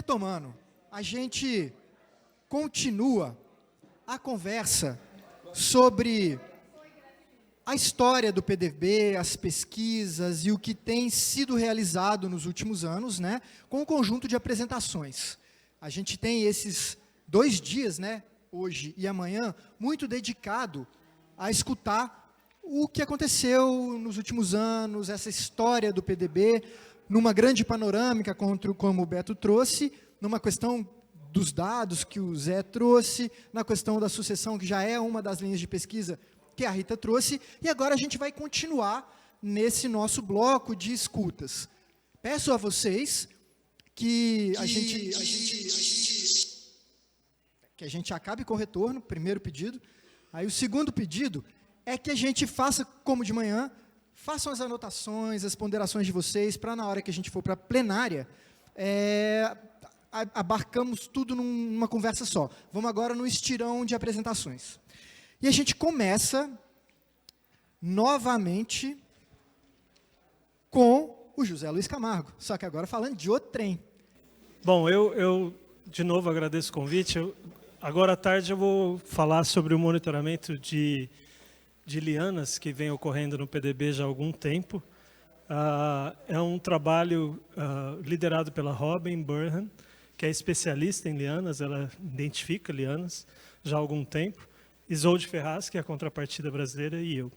retomando, a gente continua a conversa sobre a história do PDB, as pesquisas e o que tem sido realizado nos últimos anos, né, com um conjunto de apresentações. A gente tem esses 2 dias, né, hoje e amanhã, muito dedicado a escutar o que aconteceu nos últimos anos, essa história do PDB, numa grande panorâmica, como o Beto trouxe, numa questão dos dados que o Zé trouxe, na questão da sucessão, que já é uma das linhas de pesquisa que a Rita trouxe, e agora a gente vai continuar nesse nosso bloco de escutas. Peço a vocês que a gente acabe com o retorno, primeiro pedido. Aí o segundo pedido é que a gente faça como de manhã, façam as anotações, as ponderações de vocês, para na hora que a gente for para a plenária, abarcamos tudo numa conversa só. Vamos agora no estirão de apresentações. E a gente começa novamente com o José Luiz Camargo, só que agora falando de outro trem. Bom, eu de novo agradeço o convite. Agora à tarde eu vou falar sobre o monitoramento de lianas que vem ocorrendo no PDB já há algum tempo. É um trabalho liderado pela Robin Burnham, que é especialista em lianas, ela identifica lianas já há algum tempo. Isolde Ferraz, que é a contrapartida brasileira, e eu.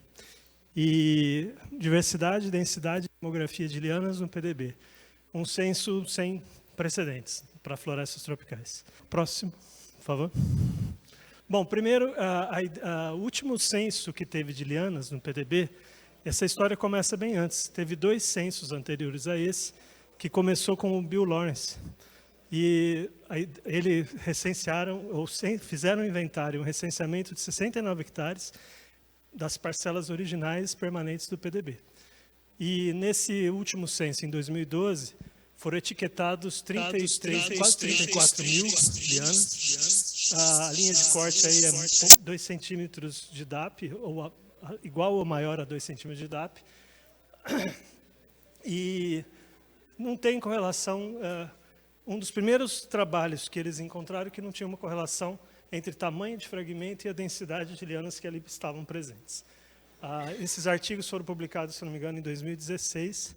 E diversidade, densidade e demografia de lianas no PDB. Um censo sem precedentes para florestas tropicais. Próximo, por favor. Bom, primeiro, o último censo que teve de lianas no PDB, essa história começa bem antes. Teve 2 censos anteriores a esse, que começou com o Bill Lawrence. E eles recensearam, ou fizeram um inventário, um recenseamento de 69 hectares das parcelas originais permanentes do PDB. E nesse último censo, em 2012, foram etiquetados quase 34 mil lianas. A linha de corte aí é 2 centímetros de DAP, ou igual ou maior a 2 centímetros de DAP. E não tem correlação. Um dos primeiros trabalhos que eles encontraram que não tinha uma correlação entre tamanho de fragmento e a densidade de lianas que ali estavam presentes. Esses artigos foram publicados, se não me engano, em 2016,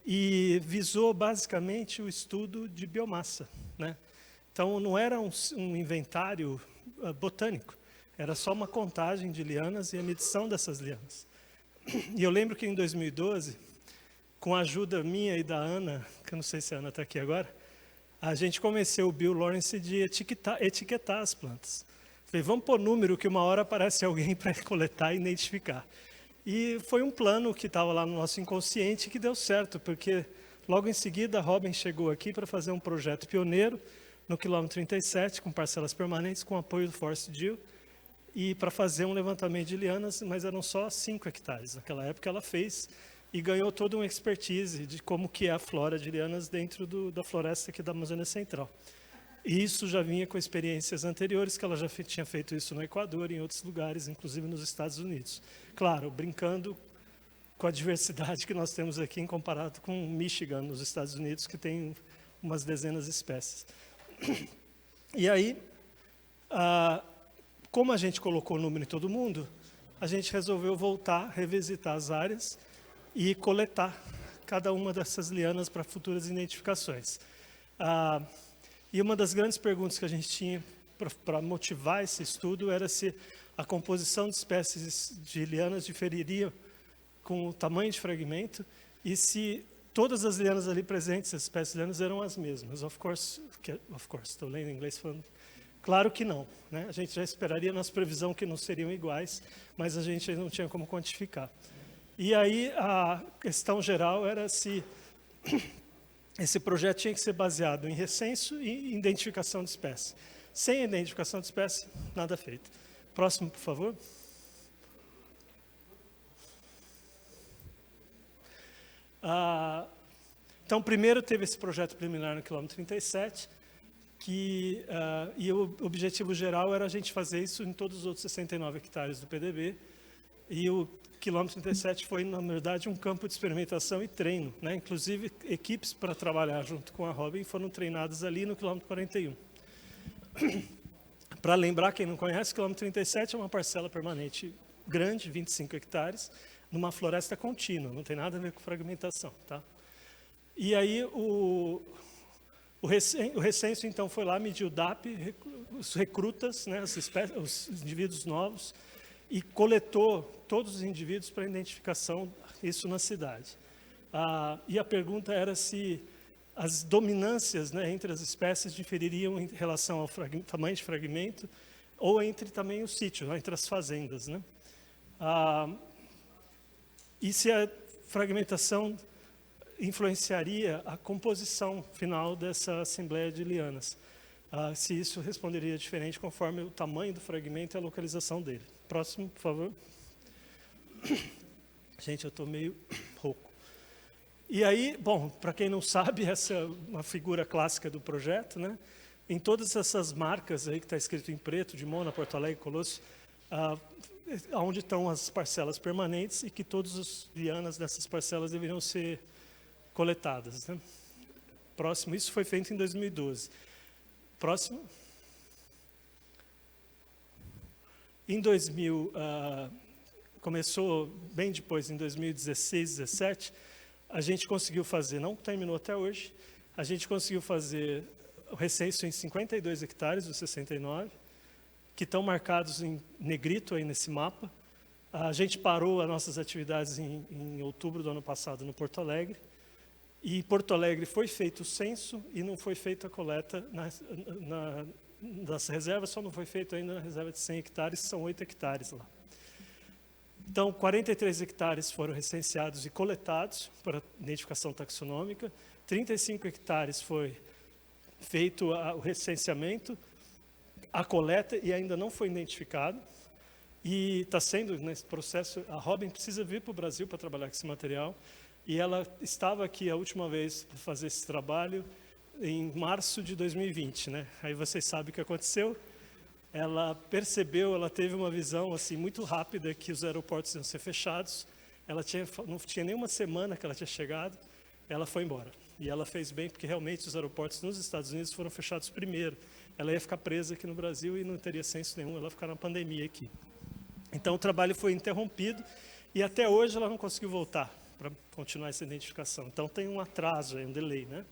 e visou basicamente o estudo de biomassa, né? Então, não era um inventário botânico, era só uma contagem de lianas e a medição dessas lianas. E eu lembro que em 2012, com a ajuda minha e da Ana, que eu não sei se a Ana está aqui agora, a gente convenceu o Bill Lawrence de etiquetar as plantas. Falei, vamos pôr número que uma hora aparece alguém para coletar e identificar. E foi um plano que estava lá no nosso inconsciente que deu certo, porque logo em seguida a Robin chegou aqui para fazer um projeto pioneiro no quilômetro 37, com parcelas permanentes, com apoio do Forest Deal, e para fazer um levantamento de lianas, mas eram só 5 hectares. Naquela época ela fez e ganhou toda uma expertise de como que é a flora de lianas dentro da floresta aqui da Amazônia Central. E isso já vinha com experiências anteriores, que ela já tinha feito isso no Equador e em outros lugares, inclusive nos Estados Unidos. Claro, brincando com a diversidade que nós temos aqui, em comparado com Michigan, nos Estados Unidos, que tem umas dezenas de espécies. E aí, como a gente colocou o número em todo mundo, a gente resolveu voltar, revisitar as áreas e coletar cada uma dessas lianas para futuras identificações. E uma das grandes perguntas que a gente tinha para motivar esse estudo era se a composição de espécies de lianas diferiria com o tamanho de fragmento e se todas as lianas ali presentes, as espécies de lianas, eram as mesmas. Of course, estou lendo em inglês falando. Claro que não, né? A gente já esperaria nossa previsão que não seriam iguais, mas a gente não tinha como quantificar. E aí a questão geral era se esse projeto tinha que ser baseado em recenso e identificação de espécie. Sem identificação de espécie, nada feito. Próximo, por favor. Então, primeiro teve esse projeto preliminar no quilômetro 37, e o objetivo geral era a gente fazer isso em todos os outros 69 hectares do PDB, E o quilômetro 37 foi, na verdade, um campo de experimentação e treino, né? Inclusive, equipes para trabalhar junto com a Robin foram treinadas ali no quilômetro 41. Para lembrar, quem não conhece, o quilômetro 37 é uma parcela permanente grande, 25 hectares, numa floresta contínua, não tem nada a ver com fragmentação. Tá? E aí o recenso, então, foi lá, mediu o DAP, os recrutas, né, os indivíduos novos, e coletou todos os indivíduos para identificação, isso na cidade. E a pergunta era se as dominâncias, né, entre as espécies difeririam em relação ao tamanho de fragmento ou entre também o sítio, né, entre as fazendas. Né? E se a fragmentação influenciaria a composição final dessa assembleia de lianas. Se isso responderia diferente conforme o tamanho do fragmento e a localização dele. Próximo, por favor. Gente, eu estou meio rouco. E aí, bom, para quem não sabe, essa é uma figura clássica do projeto, né? Em todas essas marcas aí que está escrito em preto, de Mona, Porto Alegre, Colosso, onde estão as parcelas permanentes e que todas as lianas dessas parcelas deveriam ser coletadas. Né? Próximo, isso foi feito em 2012. Próximo. Em 2000, começou bem depois, em 2016, 2017, a gente conseguiu fazer, não terminou até hoje, a gente conseguiu fazer o recenso em 52 hectares dos 69, que estão marcados em negrito aí nesse mapa. A gente parou as nossas atividades em outubro do ano passado no Porto Alegre. E em Porto Alegre foi feito o censo e não foi feita a coleta das reservas, só não foi feito ainda na reserva de 100 hectares, são 8 hectares lá. Então, 43 hectares foram recenseados e coletados para identificação taxonômica, 35 hectares foi feito o recenseamento, a coleta e ainda não foi identificado. E está sendo nesse processo, a Robin precisa vir para o Brasil para trabalhar com esse material. E ela estava aqui a última vez para fazer esse trabalho em março de 2020, né? Aí vocês sabem o que aconteceu. Ela percebeu, ela teve uma visão assim muito rápida que os aeroportos iam ser fechados. Ela não tinha nenhuma semana que ela tinha chegado, ela foi embora. E ela fez bem porque realmente os aeroportos nos Estados Unidos foram fechados primeiro. Ela ia ficar presa aqui no Brasil e não teria senso nenhum, ela ia ficar na pandemia aqui. Então o trabalho foi interrompido e até hoje ela não conseguiu voltar para continuar essa identificação. Então tem um atraso, um delay, né?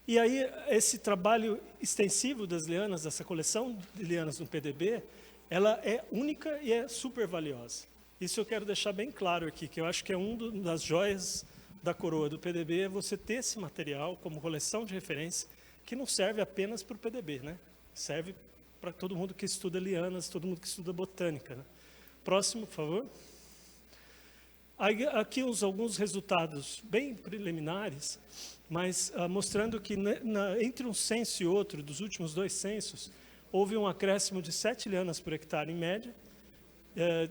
E aí esse trabalho extensivo das lianas, essa coleção de lianas no PDB, ela é única e é super valiosa. Isso eu quero deixar bem claro aqui, que eu acho que é uma das joias da coroa do PDB, é você ter esse material como coleção de referência, que não serve apenas para o PDB, né? Serve para todo mundo que estuda lianas, todo mundo que estuda botânica. Né? Próximo, por favor. Aqui alguns resultados bem preliminares, mas mostrando que entre um censo e outro, dos últimos 2 censos, houve um acréscimo de 7 lianas por hectare em média,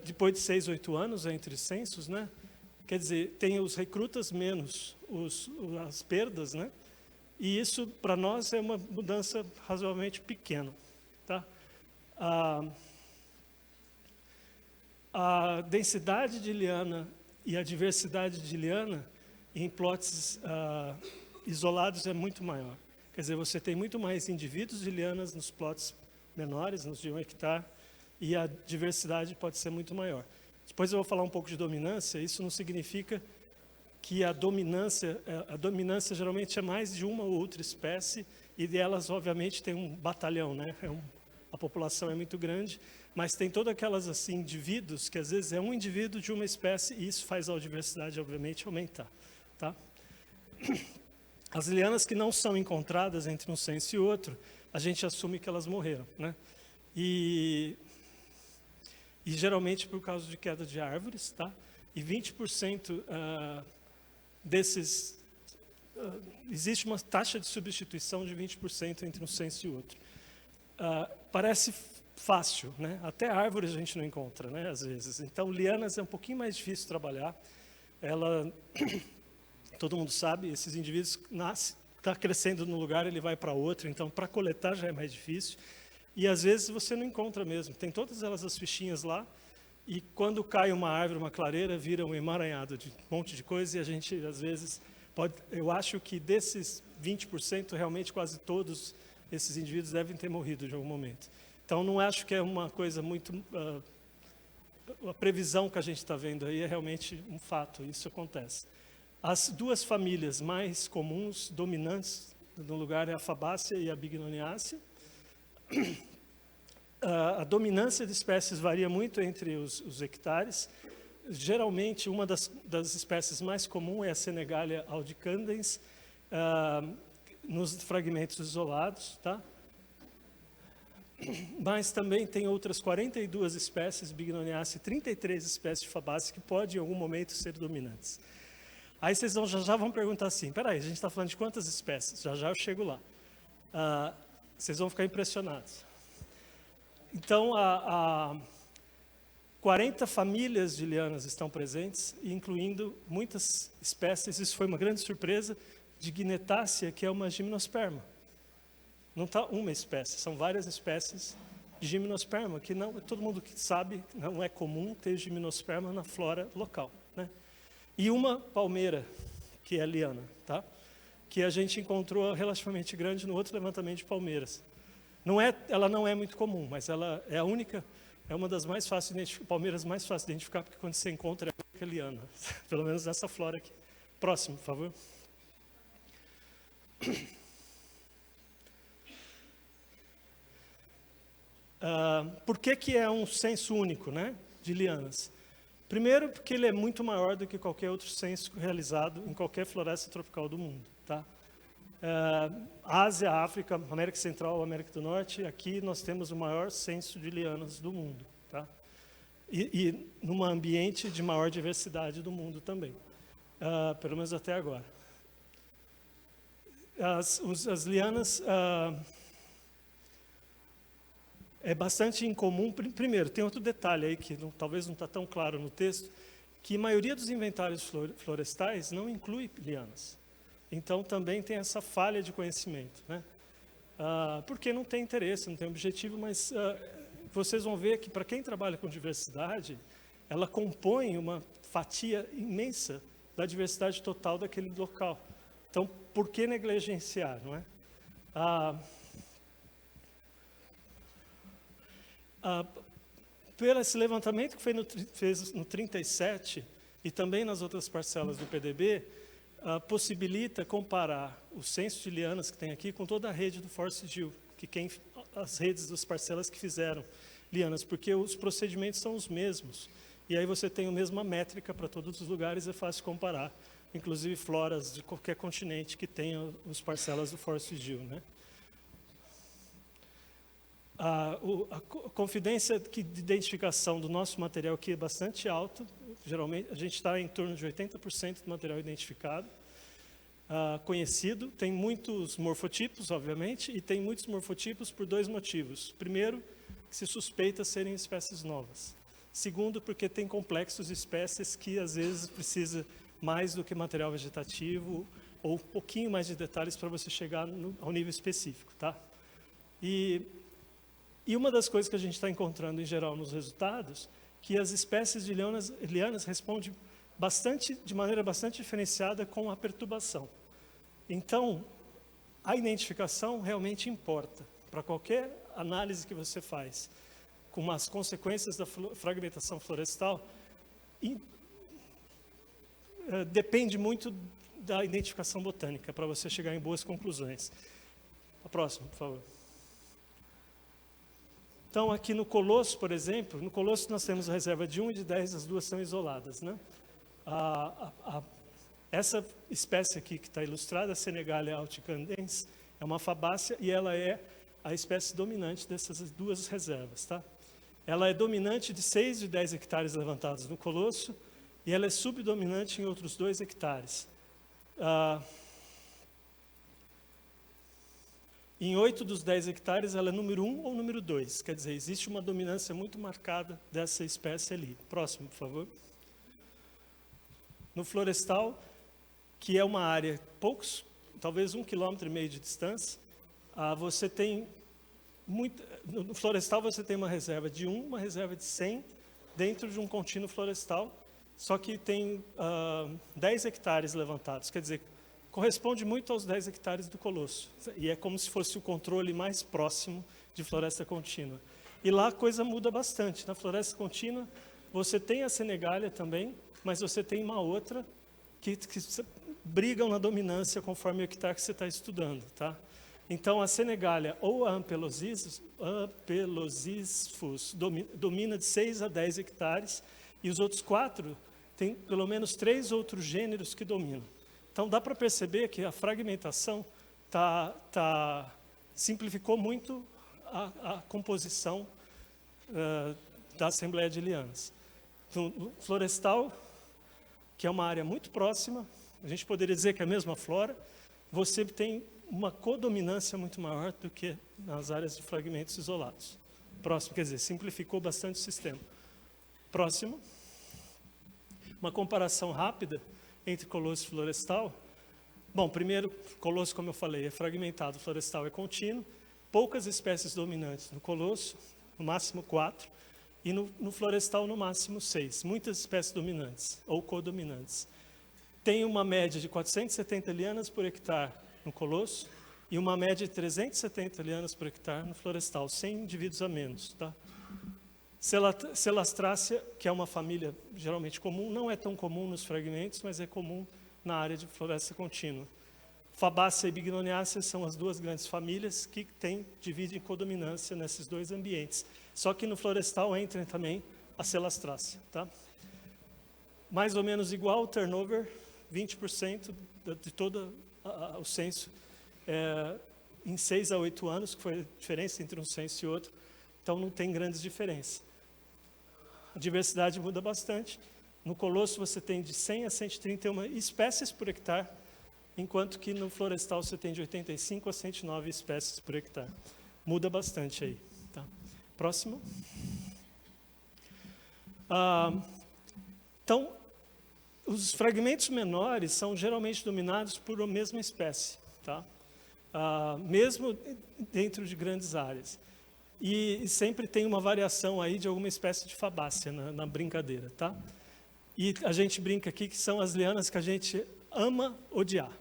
depois de 6, 8 anos entre censos, né? Quer dizer, tem os recrutas menos as perdas, né? E isso, para nós, é uma mudança razoavelmente pequena. Tá? A densidade de liana e a diversidade de liana em plots isolados é muito maior. Quer dizer, você tem muito mais indivíduos de lianas nos plots menores, nos de 1 hectare, e a diversidade pode ser muito maior. Depois eu vou falar um pouco de dominância, isso não significa que a dominância geralmente é mais de uma ou outra espécie, e delas, obviamente, tem um batalhão, né? A população é muito grande, mas tem todas aquelas assim, indivíduos, que às vezes é um indivíduo de uma espécie, e isso faz a diversidade, obviamente, aumentar. Tá? As lianas que não são encontradas entre um censo e outro, a gente assume que elas morreram. Né? E geralmente por causa de queda de árvores, tá? E 20% desses... existe uma taxa de substituição de 20% entre um censo e outro. Parece fácil, né? Até árvores a gente não encontra, né? Às vezes. Então, lianas é um pouquinho mais difícil trabalhar. Todo mundo sabe, esses indivíduos está crescendo num lugar, ele vai para outro, então para coletar já é mais difícil. E às vezes você não encontra mesmo. Tem todas elas as fichinhas lá, E quando cai uma árvore, uma clareira, vira um emaranhado de um monte de coisa, e a gente, às vezes, pode... Eu acho que desses 20%, realmente quase todos esses indivíduos devem ter morrido de algum momento. Então, não acho que é uma coisa muito... a previsão que a gente está vendo aí é realmente um fato, isso acontece. As duas famílias mais comuns, dominantes no lugar, é a Fabácea e a Bignoniaceae. A dominância de espécies varia muito entre os hectares. Geralmente, uma das espécies mais comuns é a Senegalia audicandens, nos fragmentos isolados, tá? Mas também tem outras 42 espécies Bignoniaceae, 33 espécies de Fabácea que podem, em algum momento, ser dominantes. Aí vocês já vão perguntar assim, peraí, a gente está falando de quantas espécies? Já eu chego lá. Vocês vão ficar impressionados. Então, 40 famílias de lianas estão presentes, incluindo muitas espécies, isso foi uma grande surpresa, de Guinetácea, que é uma gimnosperma. Não está uma espécie, são várias espécies de gimnosperma, que não, todo mundo que sabe, não é comum ter gimnosperma na flora local, né? E uma palmeira, que é liana, tá? Que a gente encontrou relativamente grande no outro levantamento de palmeiras. Ela não é muito comum, mas ela é a única, é uma das mais fáceis de identificar, palmeiras mais fáceis de identificar, porque quando você encontra é a única liana, pelo menos nessa flora aqui. Próximo, por favor. Por que é um censo único, né, de lianas? Primeiro, porque ele é muito maior do que qualquer outro censo realizado em qualquer floresta tropical do mundo, tá? Ásia, África, América Central, América do Norte, aqui nós temos o maior censo de lianas do mundo, tá? E num ambiente de maior diversidade do mundo também, pelo menos até agora. As lianas é bastante incomum. Primeiro, tem outro detalhe aí que talvez não está tão claro no texto, que a maioria dos inventários florestais não inclui lianas. Então, também tem essa falha de conhecimento, né? Porque não tem interesse, não tem objetivo, mas vocês vão ver que, para quem trabalha com diversidade, ela compõe uma fatia imensa da diversidade total daquele local. Então, por que negligenciar, não é? Pelo esse levantamento que fez no 37 e também nas outras parcelas do PDB, possibilita comparar o censo de lianas que tem aqui com toda a rede do Forest Hill, as redes das parcelas que fizeram lianas, porque os procedimentos são os mesmos. E aí você tem a mesma métrica para todos os lugares, é fácil comparar, inclusive floras de qualquer continente que tenha as parcelas do Forest Hill, né? A confidência de identificação do nosso material aqui é bastante alta. Geralmente, a gente está em torno de 80% do material identificado, conhecido. Tem muitos morfotipos, obviamente, e tem muitos morfotipos por dois motivos. Primeiro, que se suspeita serem espécies novas. Segundo, porque tem complexos de espécies que, às vezes, precisa mais do que material vegetativo ou um pouquinho mais de detalhes para você chegar ao nível específico, tá? E uma das coisas que a gente está encontrando, em geral, nos resultados, que as espécies de lianas respondem de maneira bastante diferenciada com a perturbação. Então, a identificação realmente importa. Para qualquer análise que você faz, com as consequências da fragmentação florestal, depende muito da identificação botânica, para você chegar em boas conclusões. A próxima, por favor. Então, aqui no Colosso, por exemplo, no Colosso nós temos a reserva de 1 e de 10, as duas são isoladas, né? Essa espécie aqui que está ilustrada, a Senegalia audicandens, é uma fabácea e ela é a espécie dominante dessas duas reservas, tá? Ela é dominante de 6 de 10 hectares levantados no Colosso e ela é subdominante em outros 2 hectares. Em 8 dos 10 hectares, ela é número 1 ou número 2. Quer dizer, existe uma dominância muito marcada dessa espécie ali. Próximo, por favor. No florestal, que é uma área talvez 1,5 km de distância, você tem no florestal você tem uma reserva de 1, uma reserva de 100 dentro de um contínuo florestal, só que tem 10 hectares levantados, quer dizer, corresponde muito aos 10 hectares do Colosso, e é como se fosse o controle mais próximo de floresta contínua. E lá a coisa muda bastante. Na floresta contínua, você tem a Senegália também, mas você tem uma outra que brigam na dominância conforme o hectare que você está estudando. Tá? Então, a Senegália ou a Ampelosispus domina de 6 a 10 hectares, e os outros 4 tem pelo menos 3 outros gêneros que dominam. Então, dá para perceber que a fragmentação simplificou muito a composição da Assembleia de Lianas. No florestal, que é uma área muito próxima, a gente poderia dizer que é a mesma flora, você tem uma codominância muito maior do que nas áreas de fragmentos isolados. Próximo, quer dizer, simplificou bastante o sistema. Próximo, uma comparação rápida entre colosso e florestal. Bom, primeiro, colosso, como eu falei, é fragmentado, florestal é contínuo, poucas espécies dominantes no colosso, no máximo 4, e no florestal, no máximo 6, muitas espécies dominantes ou codominantes. Tem uma média de 470 lianas por hectare no colosso e uma média de 370 lianas por hectare no florestal, 100 indivíduos a menos. Tá? Celastrácea, que é uma família geralmente comum, não é tão comum nos fragmentos, mas é comum na área de floresta contínua. Fabaceae e Bignoniaceae são as duas grandes famílias que dividem codominância nesses dois ambientes. Só que no florestal entra também a Celastrácea. Tá? Mais ou menos igual o turnover, 20% de todo o censo em 6 a 8 anos, que foi a diferença entre um censo e outro. Então não tem grandes diferenças. A diversidade muda bastante. No colosso você tem de 100 a 131 espécies por hectare, enquanto que no florestal você tem de 85 a 109 espécies por hectare. Muda bastante aí. Tá? Próximo. Então, os fragmentos menores são geralmente dominados por a mesma espécie, tá? Mesmo dentro de grandes áreas. E sempre tem uma variação aí de alguma espécie de fabácea na brincadeira, tá? E a gente brinca aqui que são as lianas que a gente ama odiar.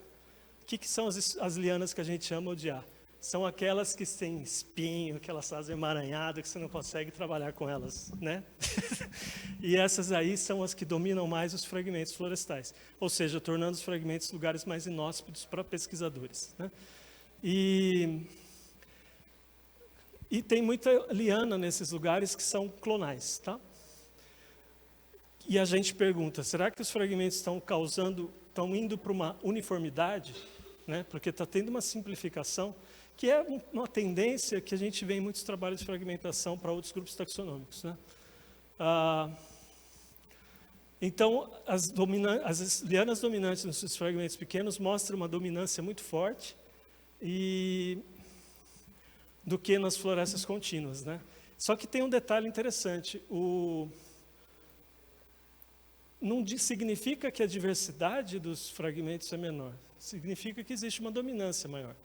O que são as lianas que a gente ama odiar? São aquelas que têm espinho, que elas fazem emaranhado, que você não consegue trabalhar com elas, né? E essas aí são as que dominam mais os fragmentos florestais, ou seja, tornando os fragmentos lugares mais inóspitos para pesquisadores, né? E tem muita liana nesses lugares que são clonais, tá? E a gente pergunta, será que os fragmentos estão indo para uma uniformidade, né? Porque está tendo uma simplificação, que é uma tendência que a gente vê em muitos trabalhos de fragmentação para outros grupos taxonômicos, né? Então, as lianas dominantes nos fragmentos pequenos mostram uma dominância muito forte do que nas florestas contínuas, né? Só que tem um detalhe interessante, não significa que a diversidade dos fragmentos é menor, significa que existe uma dominância maior.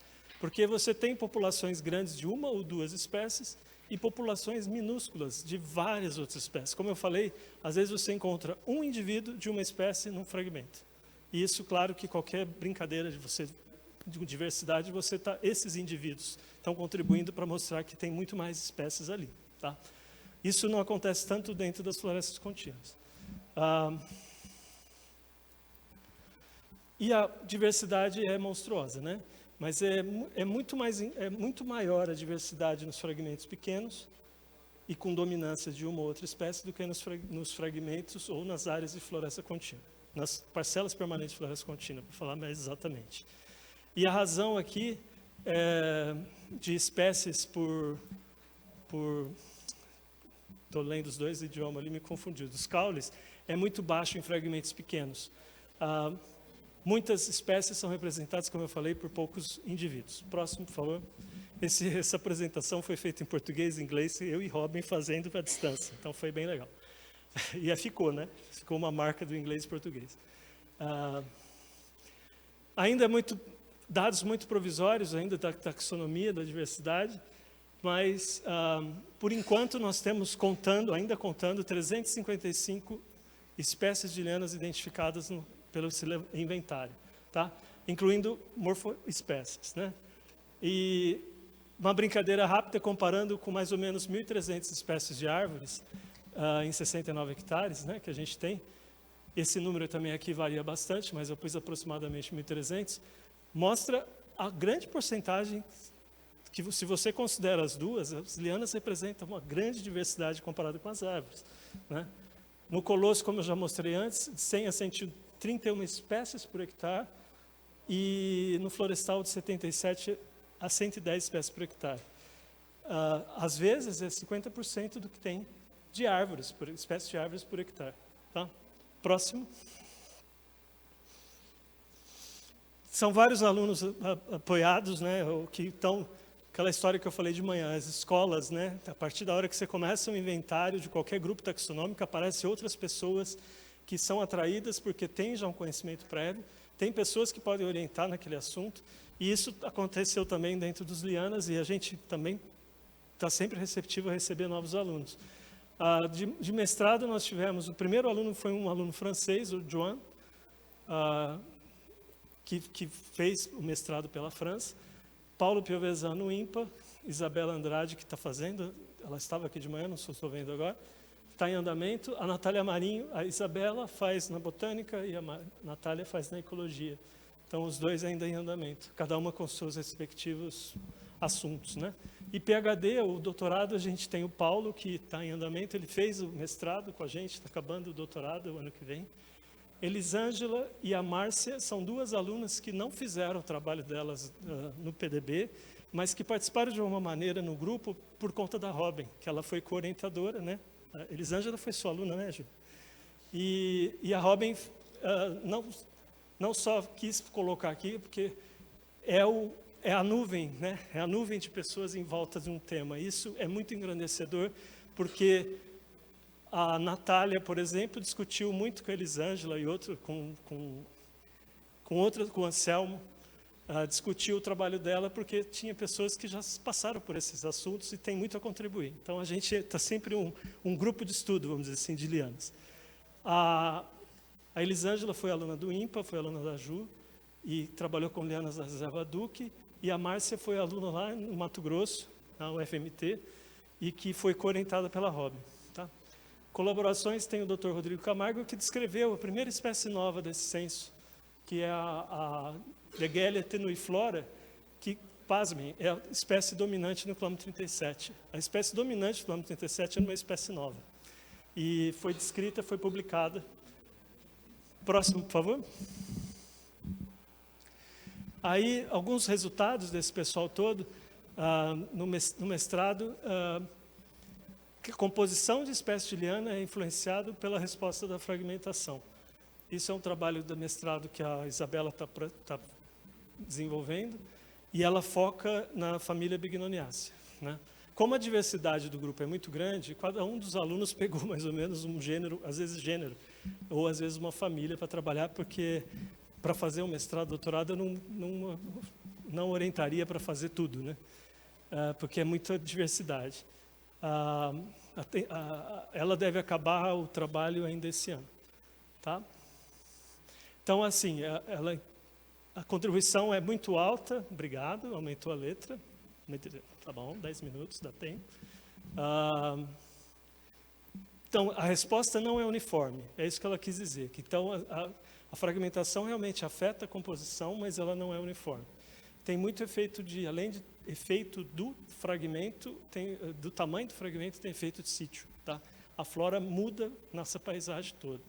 Porque você tem populações grandes de uma ou duas espécies e populações minúsculas de várias outras espécies. Como eu falei, às vezes você encontra um indivíduo de uma espécie num fragmento. E isso, claro, que qualquer brincadeira de diversidade, esses indivíduos estão contribuindo para mostrar que tem muito mais espécies ali. Tá? Isso não acontece tanto dentro das florestas contínuas. E a diversidade é monstruosa, né? Mas é muito maior a diversidade nos fragmentos pequenos e com dominância de uma ou outra espécie do que nos fragmentos ou nas áreas de floresta contínua, nas parcelas permanentes de floresta contínua, para falar mais exatamente. E a razão aqui de espécies estou lendo os dois idiomas ali, me confundi, dos caules, é muito baixo em fragmentos pequenos. Muitas espécies são representadas, como eu falei, por poucos indivíduos. Próximo, por favor. Essa apresentação foi feita em português e inglês, eu e Robin fazendo à distância, então foi bem legal. E ficou, né? Ficou uma marca do inglês e português. Ainda dados muito provisórios ainda da taxonomia, da diversidade, mas, por enquanto, nós temos ainda contando, 355 espécies de lianas identificadas pelo inventário, tá? Incluindo morfoespécies, né? E uma brincadeira rápida, comparando com mais ou menos 1.300 espécies de árvores em 69 hectares, né, que a gente tem. Esse número também aqui varia bastante, mas eu pus aproximadamente 1.300. Mostra a grande porcentagem que, se você considera as duas, as lianas representam uma grande diversidade comparada com as árvores, né? No colosso, como eu já mostrei antes, de 100 a 131 espécies por hectare, e no florestal de 77 a 110 espécies por hectare. Às vezes, é 50% do que tem de árvores, espécies de árvores por hectare. Tá? Próximo. São vários alunos apoiados, né, que estão, aquela história que eu falei de manhã, as escolas, né, a partir da hora que você começa um inventário de qualquer grupo taxonômico, aparecem outras pessoas que são atraídas porque têm já um conhecimento prévio, tem pessoas que podem orientar naquele assunto, e isso aconteceu também dentro dos Lianas, e a gente também está sempre receptivo a receber novos alunos. De mestrado, nós tivemos, o primeiro aluno foi um aluno francês, o Joan, que fez o mestrado pela França, Paulo Piovesan no IMPA, Isabela Andrade, que está fazendo, ela estava aqui de manhã, não estou vendo agora, está em andamento, a Natália Marinho, a Isabela faz na botânica e a Natália faz na ecologia. Então, os dois ainda em andamento, cada uma com seus respectivos assuntos, né? E PhD, o doutorado, a gente tem o Paulo, que está em andamento, ele fez o mestrado com a gente, está acabando o doutorado o ano que vem. Elisângela e a Márcia são duas alunas que não fizeram o trabalho delas no PDB, mas que participaram de uma maneira no grupo por conta da Robin, que ela foi co-orientadora, né? A Elisângela foi sua aluna, né, Ju? E a Robin não só quis colocar aqui, porque é a nuvem, né? É a nuvem de pessoas em volta de um tema. Isso é muito engrandecedor, porque a Natália, por exemplo, discutiu muito com a Elisângela e com o Anselmo, discutiu o trabalho dela, porque tinha pessoas que já passaram por esses assuntos e tem muito a contribuir. Então, a gente está sempre um grupo de estudo, vamos dizer assim, de lianas. A Elisângela foi aluna do IMPA, foi aluna da Ju, e trabalhou com lianas da Reserva Duque, e a Márcia foi aluna lá no Mato Grosso, na UFMT, e que foi co-orientada pela Robin. Tá? Colaborações tem o Dr. Rodrigo Camargo, que descreveu a primeira espécie nova desse censo, que é a Legelia tenuiflora, que, pasmem, é a espécie dominante no quilômetro 37. A espécie dominante no quilômetro 37 é uma espécie nova. E foi descrita, foi publicada. Próximo, por favor. Aí, alguns resultados desse pessoal todo, no mestrado, que a composição de espécies de liana é influenciada pela resposta da fragmentação. Isso é um trabalho do mestrado que a Isabela está desenvolvendo, e ela foca na família Bignoniaceae, né? Como a diversidade do grupo é muito grande, cada um dos alunos pegou mais ou menos um gênero, às vezes gênero, ou às vezes uma família para trabalhar, porque para fazer um mestrado, doutorado, eu não orientaria para fazer tudo, né? Porque é muita diversidade. Ela deve acabar o trabalho ainda esse ano. Tá? Então, assim, a contribuição é muito alta, obrigado, aumentou a letra. Tá bom, 10 minutos, dá tempo. Então, a resposta não é uniforme, é isso que ela quis dizer. Então, a fragmentação realmente afeta a composição, mas ela não é uniforme. Tem muito efeito além de efeito do fragmento, do tamanho do fragmento, tem efeito de sítio. Tá? A flora muda nessa paisagem toda.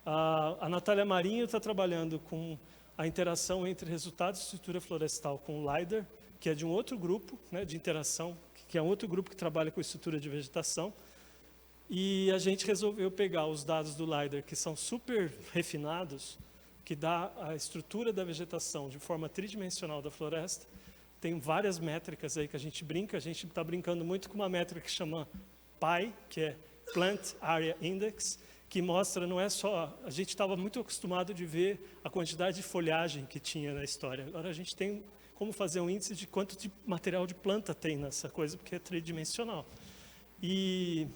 A Natália Marinho está trabalhando com a interação entre resultados de estrutura florestal com o LIDAR, que é de um outro grupo, né, de interação, que é um outro grupo que trabalha com estrutura de vegetação. E a gente resolveu pegar os dados do LIDAR, que são super refinados, que dá a estrutura da vegetação de forma tridimensional da floresta. Tem várias métricas aí que a gente está brincando muito com uma métrica que chama PAI, que é Plant Area Index, que mostra, não é só, a gente estava muito acostumado de ver a quantidade de folhagem que tinha na história. Agora a gente tem como fazer um índice de quanto de material de planta tem nessa coisa, porque é tridimensional. E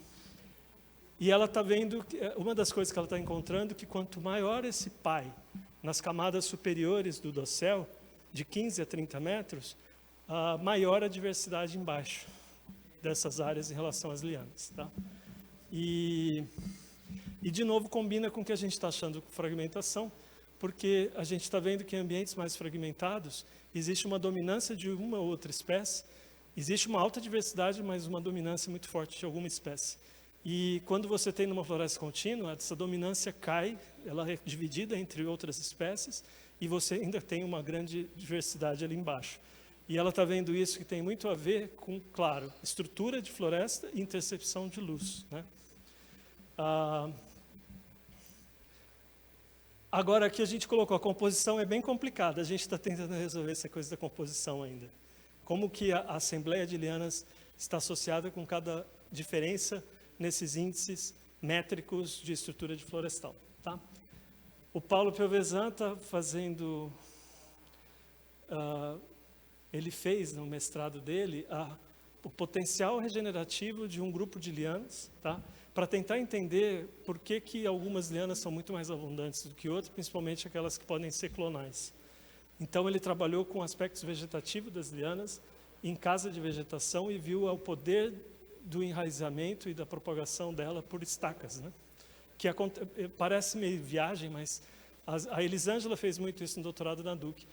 ela está vendo, uma das coisas que ela está encontrando, que quanto maior esse pai, nas camadas superiores do dossel, de 15 a 30 metros, maior a diversidade embaixo dessas áreas em relação às lianas. Tá? E, de novo, combina com o que a gente está achando com fragmentação, porque a gente está vendo que em ambientes mais fragmentados, existe uma dominância de uma ou outra espécie, existe uma alta diversidade, mas uma dominância muito forte de alguma espécie. E quando você tem numa floresta contínua, essa dominância cai, ela é dividida entre outras espécies, e você ainda tem uma grande diversidade ali embaixo. E ela está vendo isso que tem muito a ver com, claro, estrutura de floresta e intercepção de luz. Né? Agora, aqui a gente colocou, a composição é bem complicada, a gente está tentando resolver essa coisa da composição ainda. Como que a assembleia de lianas está associada com cada diferença nesses índices métricos de estrutura de florestal. Tá? O Paulo Piovesan está fazendo, ele fez no mestrado dele o potencial regenerativo de um grupo de lianas, tá? Para tentar entender por que algumas lianas são muito mais abundantes do que outras, principalmente aquelas que podem ser clonais. Então ele trabalhou com aspectos vegetativos das lianas em casa de vegetação e viu o poder do enraizamento e da propagação dela por estacas, né? Que parece meio viagem, mas a Elisângela fez muito isso no doutorado na Duke.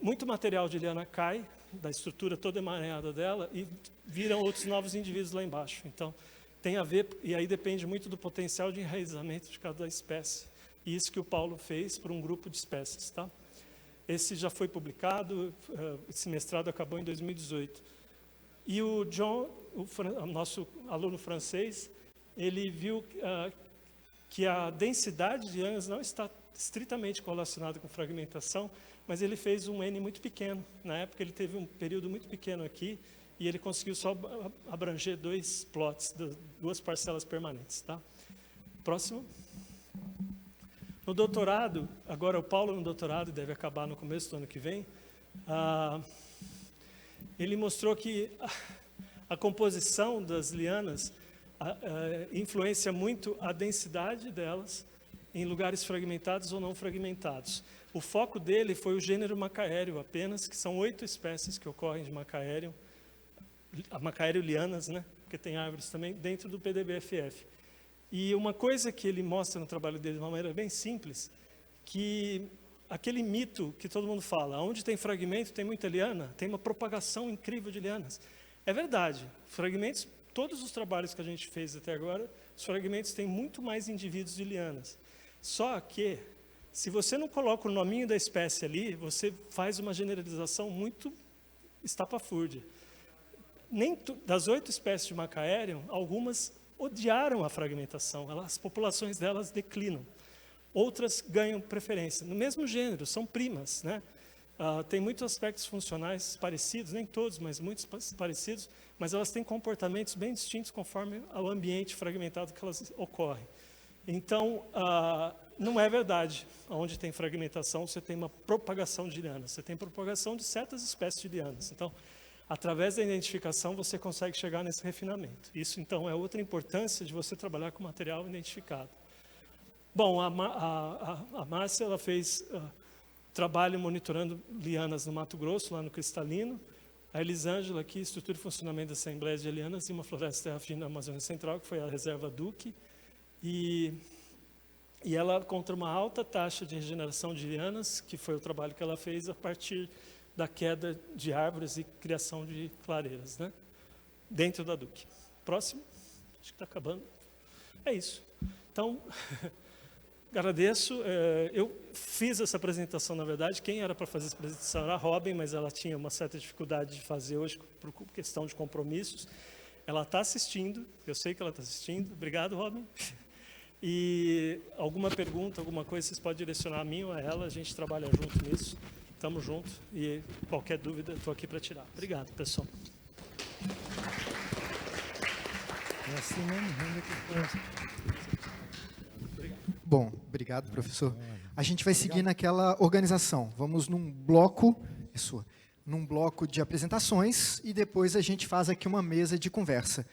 Muito material de liana cai da estrutura toda emaranhada dela e viram outros novos indivíduos lá embaixo. Então, tem a ver, e aí depende muito do potencial de enraizamento de cada espécie. E isso que o Paulo fez para um grupo de espécies. Tá? Esse já foi publicado, esse mestrado acabou em 2018. E o John, o nosso aluno francês, ele viu que a densidade de lianas não está estritamente correlacionada com fragmentação, mas ele fez um N muito pequeno. Na época ele teve um período muito pequeno aqui, e ele conseguiu só abranger 2 plots, 2 parcelas permanentes. Tá? Próximo. No doutorado, agora o Paulo no doutorado, deve acabar no começo do ano que vem, ele mostrou que a composição das lianas influencia muito a densidade delas em lugares fragmentados ou não fragmentados. O foco dele foi o gênero macaério apenas, que são 8 espécies que ocorrem de macaério, a macaério lianas, né, porque tem árvores também, dentro do PDB-FF. E uma coisa que ele mostra no trabalho dele de uma maneira bem simples, que aquele mito que todo mundo fala, onde tem fragmento tem muita liana, tem uma propagação incrível de lianas. É verdade, fragmentos, todos os trabalhos que a gente fez até agora, os fragmentos têm muito mais indivíduos de lianas. Só que, se você não coloca o nominho da espécie ali, você faz uma generalização muito estapafúrdia. Das 8 espécies de macaério, algumas odiaram a fragmentação, as populações delas declinam. Outras ganham preferência. No mesmo gênero, são primas. Né? Tem muitos aspectos funcionais parecidos, nem todos, mas muitos parecidos, mas elas têm comportamentos bem distintos conforme o ambiente fragmentado que elas ocorrem. Então, não é verdade, onde tem fragmentação, você tem uma propagação de lianas, você tem propagação de certas espécies de lianas. Então, através da identificação, você consegue chegar nesse refinamento. Isso, então, é outra importância de você trabalhar com material identificado. Bom, a Márcia, ela fez trabalho monitorando lianas no Mato Grosso, lá no Cristalino. A Elisângela aqui, estrutura e funcionamento da Assembleia de Lianas em uma floresta terra firme na Amazônia Central, que foi a Reserva Duque. E ela encontra uma alta taxa de regeneração de lianas, que foi o trabalho que ela fez a partir da queda de árvores e criação de clareiras, né? Dentro da Duque. Próximo. Acho que está acabando. É isso. Então, agradeço. Eu fiz essa apresentação, na verdade. Quem era para fazer essa apresentação era a Robin, mas ela tinha uma certa dificuldade de fazer hoje por questão de compromissos. Ela está assistindo, eu sei que ela está assistindo. Obrigado, Robin. E alguma pergunta, alguma coisa, vocês podem direcionar a mim ou a ela. A gente trabalha junto nisso. Estamos juntos e qualquer dúvida, estou aqui para tirar. Obrigado, pessoal. É assim mesmo, Bom, obrigado, professor. A gente vai seguir naquela organização. Vamos num bloco, é sua. num bloco de apresentações e depois a gente faz aqui uma mesa de conversa.